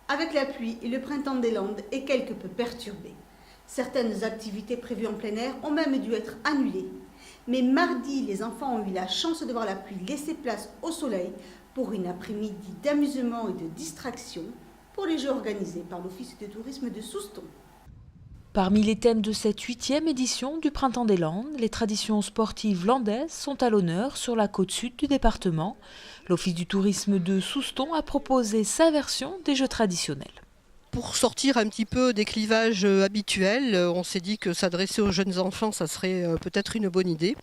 Avec la pluie et le printemps des Landes est quelque peu perturbé. Certaines activités prévues en plein air ont même dû être annulées. Mais mardi, les enfants ont eu la chance de voir la pluie laisser place au soleil pour une après-midi d'amusement et de distraction pour les jeux organisés par l'Office de tourisme de Souston. Parmi les thèmes de cette 8e édition du Printemps des Landes, les traditions sportives landaises sont à l'honneur sur la côte sud du département. L'Office du tourisme de Souston a proposé sa version des jeux traditionnels. Pour sortir un petit peu des clivages habituels, on s'est dit que s'adresser aux jeunes enfants, ça serait peut-être une bonne idée.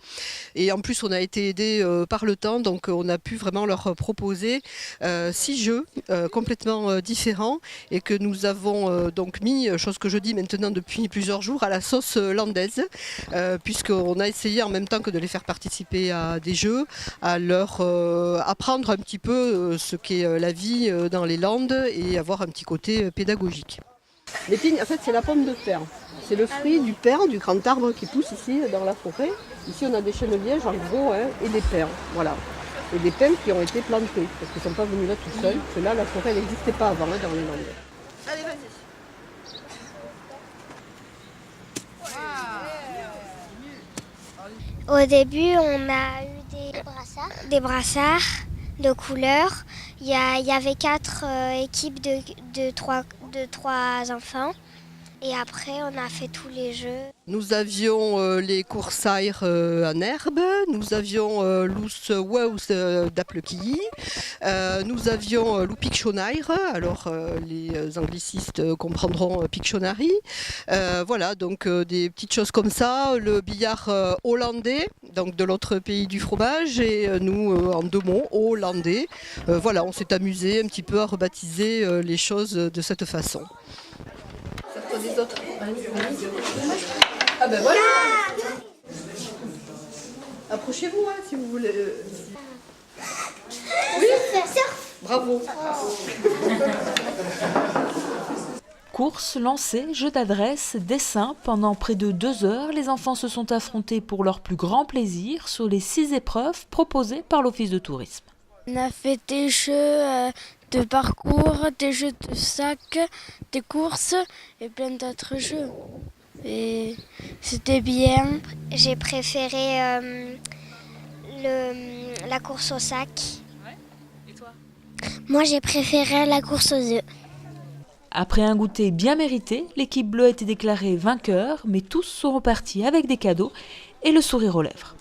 Et en plus, on a été aidé par le temps, donc on a pu vraiment leur proposer 6 jeux complètement différents et que nous avons donc mis, chose que je dis maintenant depuis plusieurs jours, à la sauce landaise, puisqu'on a essayé en même temps que de les faire participer à des jeux, à leur apprendre un petit peu ce qu'est la vie dans les Landes et avoir un petit côté pédagogique. L'épine, en fait, c'est la pomme de pin. C'est le fruit du pin, du grand arbre qui pousse ici dans la forêt. Ici, on a des chênes lièges en gros et des pins. Voilà. Et des pins qui ont été plantés parce qu'ils ne sont pas venus là tout seuls. Parce que là, la forêt n'existait pas avant dans les Landes. Allez, vas-y. Au début, on a eu des brassards de couleurs. Il y avait 4 équipes de 3 enfants. Et après, on a fait tous les jeux. Nous avions les coursaires en herbe, nous avions l'ous waus d'Apleki, nous avions l'Upictionnaire, alors les anglicistes comprendront Pictionary. Voilà, donc des petites choses comme ça, le billard hollandais, donc de l'autre pays du fromage, et nous, en 2 mots, hollandais. Voilà, on s'est amusé un petit peu à rebaptiser les choses de cette façon. Des autres. Ah ben voilà. Approchez-vous si vous voulez. Oui. Bravo. Courses, lancers, jeux d'adresse, dessins. Pendant près de 2 heures, les enfants se sont affrontés pour leur plus grand plaisir sur les 6 épreuves proposées par l'Office de tourisme. On a fait des jeux de parcours, des jeux de sac, des courses et plein d'autres jeux. Et c'était bien. J'ai préféré la course au sac. Ouais. Et toi ? Moi, j'ai préféré la course aux œufs. Après un goûter bien mérité, l'équipe bleue a été déclarée vainqueur, mais tous sont repartis avec des cadeaux et le sourire aux lèvres.